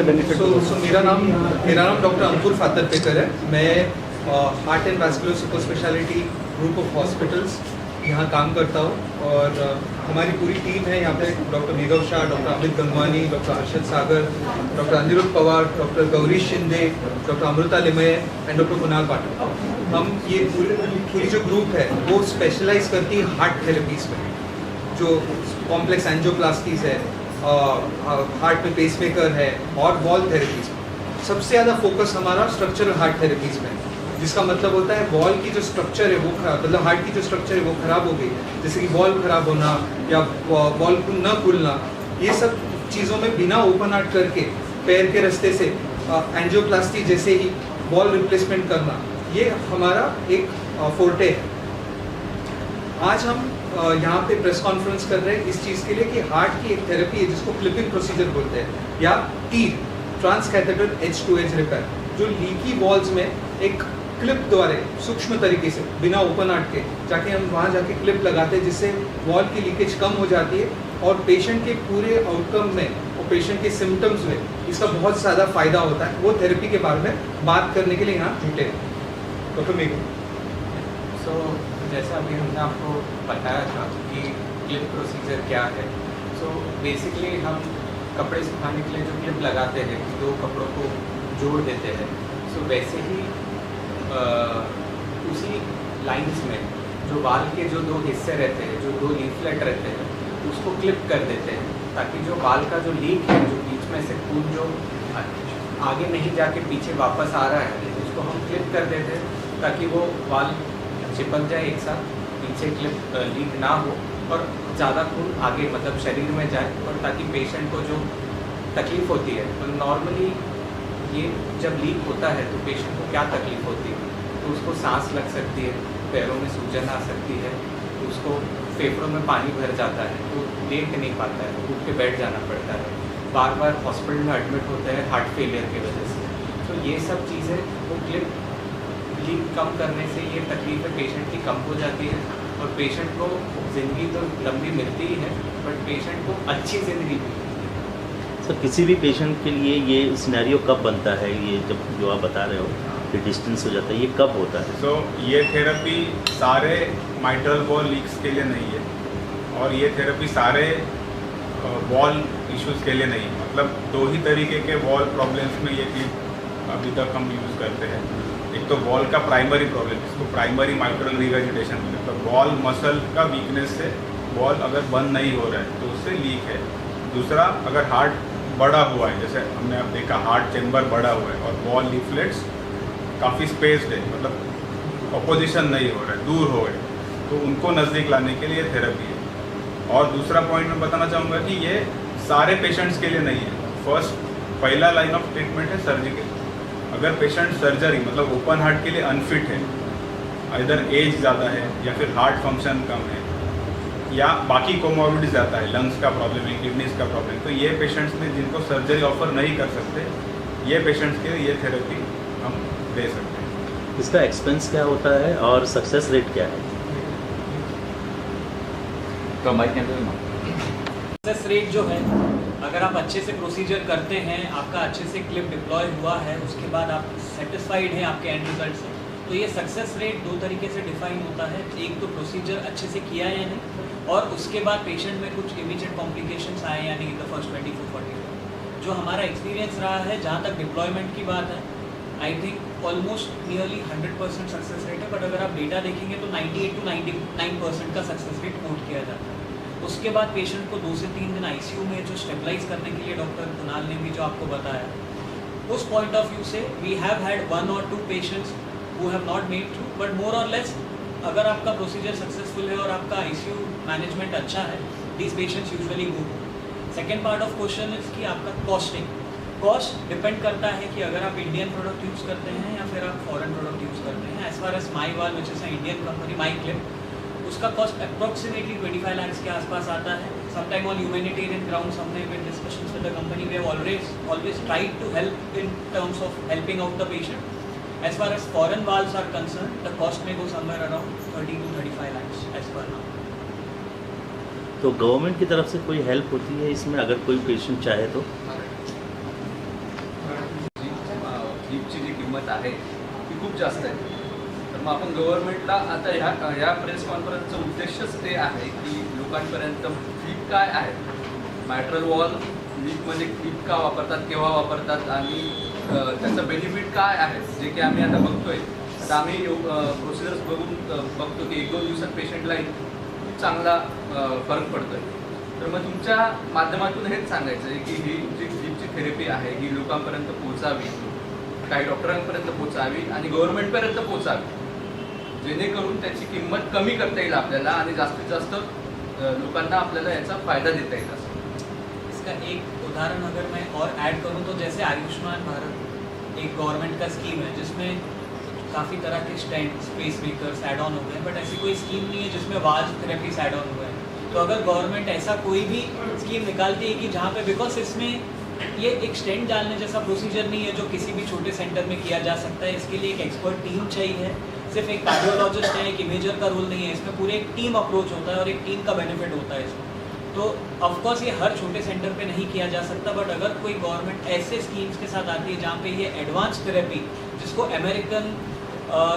से बेनिफिट मेरा नाम डॉक्टर अंकुर फातरपेकर है। मैं heart and vascular super speciality group of hospitals यहाँ काम करता हूँ और हमारी पूरी टीम है यहाँ पे। Doctor Meghav Shah, doctor Amit Gangwani, doctor Harshad Sagar, doctor Anirudh Pawar, doctor Gauri Shinde, doctor Amruta Limaye and doctor Kunal Pathak. हम ये पूरी जो ग्रुप है वो स्पेशलाइज करती है हार्ट थेरेपीज में, जो कॉम्प्लेक्स एंजियोप्लास्टीज है, हार्ट में पेसमेकर है और वॉल थेरेपीज में। सबसे ज़्यादा फोकस हमारा स्ट्रक्चरल हार्ट थेरेपीज में, जिसका मतलब होता है वॉल की जो स्ट्रक्चर है वो खराब, मतलब हार्ट की जो स्ट्रक्चर है वो खराब हो गई, जैसे कि वॉल खराब होना या वॉल न खुलना, ये सब चीज़ों में बिना ओपन हार्ट करके पैर के रास्ते से एंजियोप्लास्टी जैसे ही वॉल रिप्लेसमेंट करना, ये हमारा एक फोर्टे है। आज हम यहाँ पे प्रेस कॉन्फ्रेंस कर रहे हैं इस चीज़ के लिए कि हार्ट की एक थेरेपी है जिसको क्लिपिंग प्रोसीजर बोलते हैं, या TEER transcatheter edge to edge repair, जो लीकी वॉल्स में एक क्लिप द्वारा सूक्ष्म तरीके से बिना ओपन हार्ट के जाके हम वहाँ जाके क्लिप लगाते हैं, जिससे वॉल की लीकेज कम हो जाती है और पेशेंट के पूरे आउटकम में और पेशेंट के सिम्टम्स में इसका बहुत ज़्यादा फायदा होता है। वो थेरेपी के बारे में बात करने के लिए यहाँ जुटे हैं। डॉक्टर मेघू। सो जैसा अभी हमने आपको बताया था कि क्लिप प्रोसीजर क्या है। सो बेसिकली हम कपड़े सुखाने के लिए जो क्लिप लगाते हैं कि दो कपड़ों को जोड़ देते हैं, सो वैसे ही उसी लाइंस में जो बाल के जो दो हिस्से रहते हैं, जो दो लीफलेट रहते हैं, उसको क्लिप कर देते हैं ताकि जो बाल का जो लीक है, जो बीच में से खून जो आगे नहीं जाके पीछे वापस आ रहा है, उसको हम क्लिप कर देते हैं ताकि वो बाल चिपक जाए एक साथ, पीछे क्लिप लीक ना हो और ज़्यादा खून आगे मतलब शरीर में जाए, और ताकि पेशेंट को जो तकलीफ़ होती है, तो नॉर्मली ये जब लीक होता है तो पेशेंट को क्या तकलीफ़ होती है, तो उसको सांस लग सकती है, पैरों में सूजन आ सकती है, उसको फेफड़ों में पानी भर जाता है, तो देख नहीं पाता है, उठ के बैठ जाना पड़ता है, बार बार हॉस्पिटल में एडमिट होता है हार्ट फेलियर की वजह से। तो ये सब चीज़ें वो क्लिप लीक कम करने से ये तकलीफ़ें पेशेंट की कम हो जाती है और पेशेंट को ज़िंदगी तो लंबी मिलती ही है, बट पेशेंट को अच्छी ज़िंदगी मिलती है। सर किसी भी पेशेंट के लिए ये सिनेरियो कब बनता है, ये जब जो आप बता रहे हो कि डिस्टेंस हो जाता है, ये कब होता है? सो ये थेरेपी सारे माइट्रल वॉल लीक्स के लिए नहीं है और ये थेरेपी सारे वॉल इश्यूज़ के लिए नहीं है। मतलब दो ही तरीके के वॉल प्रॉब्लम्स में ये क्लिप अभी तक हम यूज़ करते हैं। एक तो वॉल का प्राइमरी प्रॉब्लम, जिसको प्राइमरी माइट्रल रिवेजिटेशन बोलते हैं, तो वॉल मसल का वीकनेस से वॉल अगर बंद नहीं हो रहा है तो उससे लीक है। दूसरा, अगर हार्ट बड़ा हुआ है, जैसे हमने अब देखा हार्ट चेम्बर बड़ा हुआ है और वॉल लीफलेट्स काफ़ी स्पेस्ड है, मतलब अपोजिशन नहीं हो रहा है, दूर हो गए, तो उनको नज़दीक लाने के लिए थेरेपी है। और दूसरा पॉइंट मैं बताना चाहूँगा कि ये सारे पेशेंट्स के लिए नहीं है। पहला लाइन ऑफ ट्रीटमेंट है सर्जिकल। अगर पेशेंट सर्जरी मतलब ओपन हार्ट के लिए अनफिट है, इधर एज ज़्यादा है या फिर हार्ट फंक्शन कम है या बाकी कोमॉर्बिडिटी ज़्यादा है, लंग्स का प्रॉब्लम है, किडनीज का प्रॉब्लम, तो ये पेशेंट्स में जिनको सर्जरी ऑफर नहीं कर सकते, ये पेशेंट्स के लिए ये थेरेपी हम दे सकते हैं। इसका एक्सपेंस क्या होता है और सक्सेस रेट क्या है? तो हमारे सक्सेस रेट जो है, अगर आप अच्छे से प्रोसीजर करते हैं, आपका अच्छे से क्लिप डिप्लॉय हुआ है, उसके बाद आप सेटिस्फाइड हैं आपके एंड रिजल्ट से, तो ये सक्सेस रेट दो तरीके से डिफाइन होता है। एक तो प्रोसीजर अच्छे से किया है या नहीं, और उसके बाद पेशेंट में कुछ इमीडिएट कॉम्प्लिकेशंस आए या नहीं, द फर्स्ट 24-48। जो हमारा एक्सपीरियंस रहा है, जहाँ तक डिप्लॉयमेंट की बात है, I think almost nearly 100% success rate है, बट अगर आप डेटा देखेंगे तो 98 to 99% का सक्सेस रेट नोट किया जाता है। उसके बाद पेशेंट को 2 से 3 दिन आईसीयू में जो स्टेबलाइज करने के लिए डॉक्टर कुणाल ने भी जो आपको बताया, उस पॉइंट ऑफ व्यू से we have had 1 or 2 patients who have not made through, but more और लेस अगर आपका प्रोसीजर सक्सेसफुल है और आपका आईसीयू मैनेजमेंट अच्छा है, these patients usually go. Second part of question is कि आपका कॉस्टिंग, कॉस्ट डिपेंड करता है कि अगर आप इंडियन प्रोडक्ट यूज़ करते हैं या फिर आप फॉरेन प्रोडक्ट यूज़ करते हैं। As far as Myval which is Indian company, my clip, उसका कॉस्ट अप्रॉक्सीमेटली 25 lakhs के आसपास आता है। समटाइम ऑन ह्यूमैनिटेरियन ग्राउंड्स हमने with discussions with the company we have always tried to help in terms of helping out the patient. As far as foreign valves are concerned, the cost may go somewhere around 30 to 35 lakhs as per now. तो government की तरफ से कोई help होती है इसमें, अगर कोई पेशेंट चाहे तो? लीफची जी किंमत आहे ती खूप जास्त आहे. तर मग आपण गव्हर्नमेंटला आता ह्या प्रेस कॉन्फरन्सचा उद्देशच ते आहे की लोकांपर्यंत क्लिप काय आहे, मॅटरल वॉल लीफमध्ये क्लिप का वापरतात, केव्हा वापरतात आणि त्याचं बेनिफिट काय आहे, जे की आम्ही आता बघतोय. आता आम्ही प्रोसिजर्स बघून बघतो की 1-2 दिवसात पेशंटला खूप चांगला फरक पडतो आहे. तर मग तुमच्या माध्यमातून हेच सांगायचं आहे की ही जी लीफची थेरपी आहे ही लोकांपर्यंत पोहोचावी, काही डॉक्टरांपर्यंत पोहोचावी आणि गव्हर्नमेंटपर्यंत पोहोचावी, जेणेकरून त्याची किंमत कमी करता येईल आपल्याला आणि जास्तीत जास्त लोकांना आपल्याला याचा फायदा देता येईल. इसका एक उदाहरण अगर मैं और ऐड करूं तो जैसे आयुष्मान भारत एक गवर्नमेंट का स्कीम है जिसमें काफ़ी तरह के stent, pacemakers add on हो गए, बट ऐसी कोई स्कीम नहीं है जिसमें वाल्व थेरेपीज ऐड ऑन हुए हैं. तो अगर गवर्नमेंट ऐसा कोई भी स्कीम निकालती है कि जहाँ पे, बिकॉज इसमें ये एक स्टेंट डालने जैसा प्रोसीजर नहीं है जो किसी भी छोटे सेंटर में किया जा सकता है. इसके लिए एक एक्सपर्ट टीम चाहिए, सिर्फ एक कार्डियोलॉजिस्ट है, एक इमेजर का रोल नहीं है, इसमें पूरे एक टीम अप्रोच होता है और एक टीम का बेनिफिट होता है इसमें. तो ऑफकोर्स ये हर छोटे सेंटर पे नहीं किया जा सकता, बट अगर कोई गवर्नमेंट ऐसे स्कीम्स के साथ आती है जहाँ पे ये एडवांस थेरेपी, जिसको अमेरिकन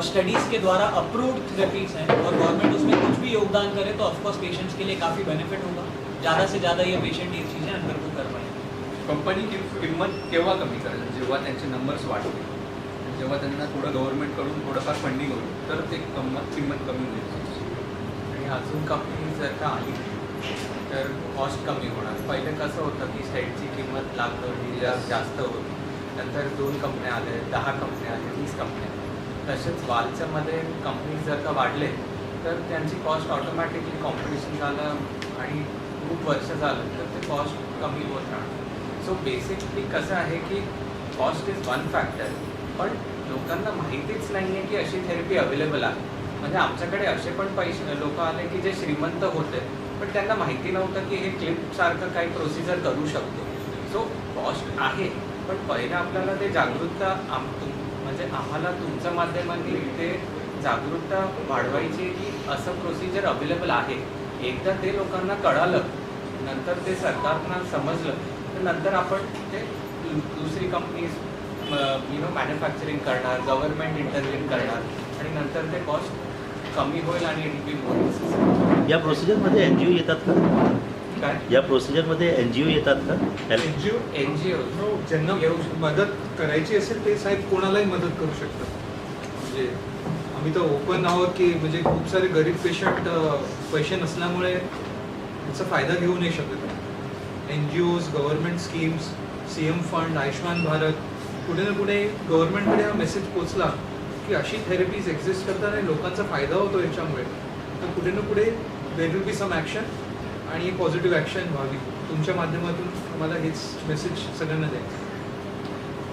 स्टडीज़ के द्वारा अप्रूव्ड थेरेपीज़ हैं, और गवर्नमेंट उसमें कुछ भी योगदान करे तो ऑफकोर्स पेशेंट्स के लिए काफ़ी बेनिफिट होगा. ज़्यादा से ज़्यादा ये पेशेंट ये चीज़ें अंडरगो कर पाएंगे. कंपनी की किंमत केव्हा कमी करेल, जेव्हा त्यांचे नंबर्स वाढतील, जेव्हा त्यांना थोडं गव्हर्नमेंटकडून थोडंफार फंडिंग होईल तर ते किंमत कमी होईल. आणि अजून कंपनी जर का आली तर कॉस्ट कमी होणार. पहिले कसं होतं की स्टेटची किंमत लाख जास्त होती, नंतर 2 कंपन्या आल्या, 10 कंपन्या आल्या, 20 कंपन्या. तसेच वालच्यामध्ये कंपनी जर का वाढले तर त्यांची कॉस्ट ऑटोमॅटिकली कॉम्पिटिशन झालं आणि खूप वर्ष झालं तर ते कॉस्ट कमी होत राहणार. सो बेसिकली कसं आहे की कॉस्ट इज वन फॅक्टर, पण लोकांना माहितीच नाही आहे की अशी थेरपी अवेलेबल आहे. म्हणजे आमच्याकडे असे पण पैसे लोक आले की जे श्रीमंत होते पण त्यांना माहिती नव्हतं की हे क्लिपसारखं काही प्रोसिजर करू शकतो. सो कॉस्ट आहे, पण पहिले आपल्याला ते जागरूकता म्हणजे आम्हाला तुमच्या माध्यमांनी ते जागरूकता वाढवायची की असं प्रोसिजर अवेलेबल आहे. एकदा ते लोकांना कळालं, नंतर ते सरकारना समजलं, तर नंतर आपण ते दुसरी कंपनीज मॅन्युफॅक्चरिंग करणार, गव्हर्नमेंट इंटरव्हीन करणार आणि नंतर ते कॉस्ट कमी होईल आणि इट विल बी. या प्रोसिजरमध्ये NGO येतात का? काय या प्रोसिजरमध्ये NGO येतात का? NGO ज्यांना मदत करायची असेल ते साहेब कोणालाही मदत करू शकतात. म्हणजे आम्ही तर ओपन आहोत की म्हणजे खूप सारे गरीब पेशंट पैसे नसल्यामुळे याचा फायदा घेऊ नाही शकत. NGOs, government schemes, CM fund, Ayushman Bharat, कुठे ना कुठे गव्हर्नमेंटकडे हा मेसेज पोचला की अशी थेरपीज एक्झिस्ट करतात आणि लोकांचा फायदा होतो याच्यामुळे, तर कुठे ना कुठे there will be some action आणि पॉझिटिव्ह ॲक्शन व्हावी. तुमच्या माध्यमातून आम्हाला हेच मेसेज सगळ्यांना द्यायचं.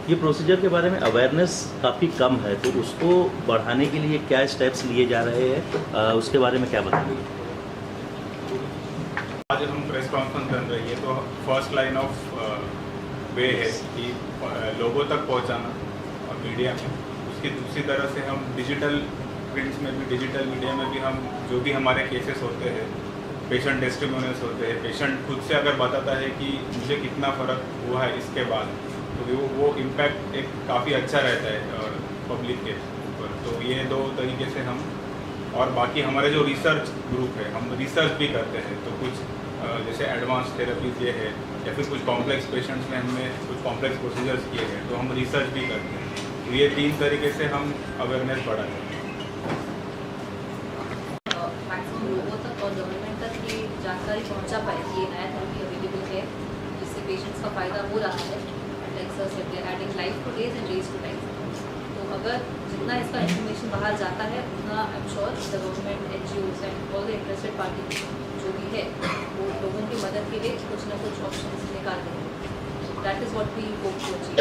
ये प्रोसीजर के बारे में अवेयरनेस काफ़ी कम है, तो उसको बढ़ाने के लिए क्या स्टेप्स लिए जा रहे हैं, उसके बारे में क्या बताएंगे? आज हम प्रेस कॉन्फ्रेंस कर रही है तो फर्स्ट लाइन ऑफ वे है कि लोगों तक पहुंचाना मीडिया में. उसकी दूसरी तरह से हम डिजिटल प्रिंट्स में भी, डिजिटल मीडिया में भी हम जो भी हमारे केसेस होते हैं, पेशेंट टेस्टिमोनियल्स होते हैं, पेशेंट खुद से अगर बताता है कि मुझे कितना फ़र्क हुआ है इसके बाद, तो वो इम्पैक्ट एक काफ़ी अच्छा रहता है और पब्लिक के ऊपर. तो ये 2 तरीके से हम, और बाकी हमारे जो रिसर्च ग्रुप है, हम रिसर्च भी करते हैं. तो कुछ जैसे एडवांस थेरेपीज ये है या फिर कुछ कॉम्प्लेक्स पेशेंट्स में हमने कुछ कॉम्प्लेक्स प्रोसीजर्स किए हैं, तो हम रिसर्च भी करते हैं. तो ये 3 तरीके से हम अवेयरनेस बढ़ाते हैं. मैक्सिमम लोगों तक और गवर्नमेंट तक ये जानकारी पहुंचा पाए कि ये नया थेरेपी अवेलेबल है जिससे पेशेंट्स का फ़ायदा हो रहा है. Adding life to days and days to life. तो अगर जितना इसका इन्फॉर्मेशन बाहर जाता है उतना I am sure the government, NGOs and all the interested party जो भी है वो लोगों की मदद के लिए कुछ ना कुछ ऑप्शंस निकाल रहे हैं. That is what we hope to achieve.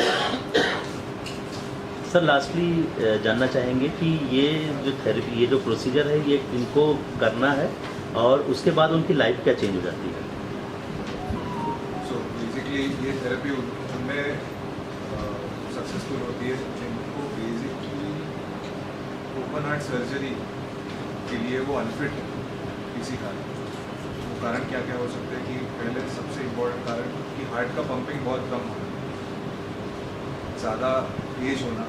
Sir lastly जानना चाहेंगे कि ये जो थेरेपी, ये जो प्रोसीजर है, ये इनको करना है और उसके बाद उनकी लाइफ क्या चेंज हो जाती है? सो बेसिकली ये थेरेपी उनमें सक्सेसफुल होती है जिनको बेसिकली ओपन हार्ट सर्जरी के लिए वो अनफिट है किसी कारण. वो कारण क्या क्या हो सकते हैं कि पहले सबसे इम्पोर्टेंट कारण कि हार्ट का पंपिंग बहुत कम होना, ज़्यादा एज होना,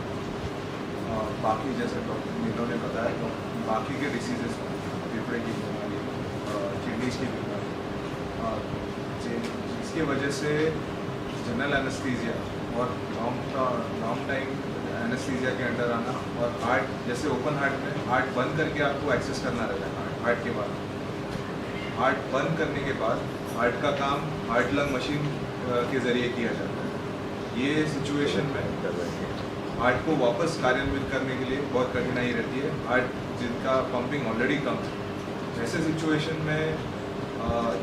बाकी जैसे डॉक्टर मीनू ने बताया तो बाकी के डिसीजेस फेफड़े की बीमारी, किडनीज की बीमारी, जिसकी वजह से जनरल एनेस्थीसिया और लॉन्ग टाइम एनेस्थीसिया के अंडर आना, और हार्ट जैसे ओपन हार्ट में हार्ट बंद करके आपको एक्सेस करना रहता है हार्ट के बाद, हार्ट बंद करने के बाद हार्ट का काम हार्ट लंग मशीन के ज़रिए किया जाता है। ये सिचुएशन में हार्ट को वापस कार्यान्वित करने के लिए बहुत कठिनाई रहती है, हार्ट जिनका पंपिंग ऑलरेडी कम है। ऐसे सिचुएशन में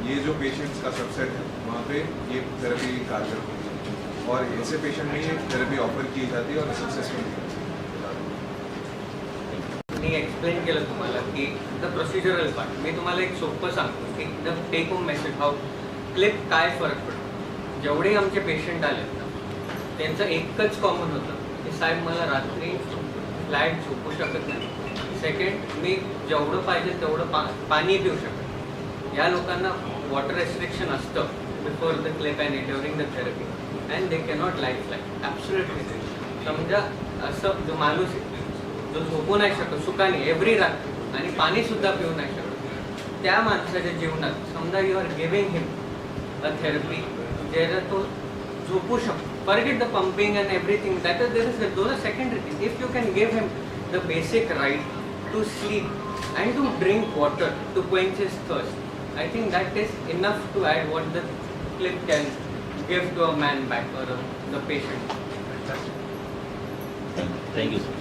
ये जो पेशेंट्स का सबसेट है वहाँ पे ये थेरेपी कारगर होती है, और ऐसे पेशेंट में ये थेरेपी ऑफर की जाती है और सक्सेसफुल होती है। मी एक्सप्लेन केलं तुम्हाला की द प्रोसिजरल पार्ट मी तुम्हाला एक सोपं सांगतो की the take home message how clip काय फरक पडतो. जेवढे आमचे पेशंट आलेत ना त्यांचं एकच कॉमन होतं की साहेब मला रात्री फ्लॅट झोपू शकत नाही. सेकंड, मी जेवढं पाहिजे तेवढं पाणी पिऊ शकत. या लोकांना वॉटर रेस्ट्रिक्शन असतं before the clip and during the therapy and they cannot life life absolutely. समजा असं जो माणूस आहे जो झोपू नाही शकत सुखाने एव्हरी रात आणि पाणीसुद्धा पिऊ नाही शकत, त्या माणसाच्या जीवनात समजा you are giving him a therapy ज्याला तो झोपू शकतो. Forget the pumping and everything that is there is those are secondary thing. If you can give him the basic right to sleep and to drink water to quench his thirst, I think that is enough to add what the clip can give to a man back or the patient. Thank you, sir.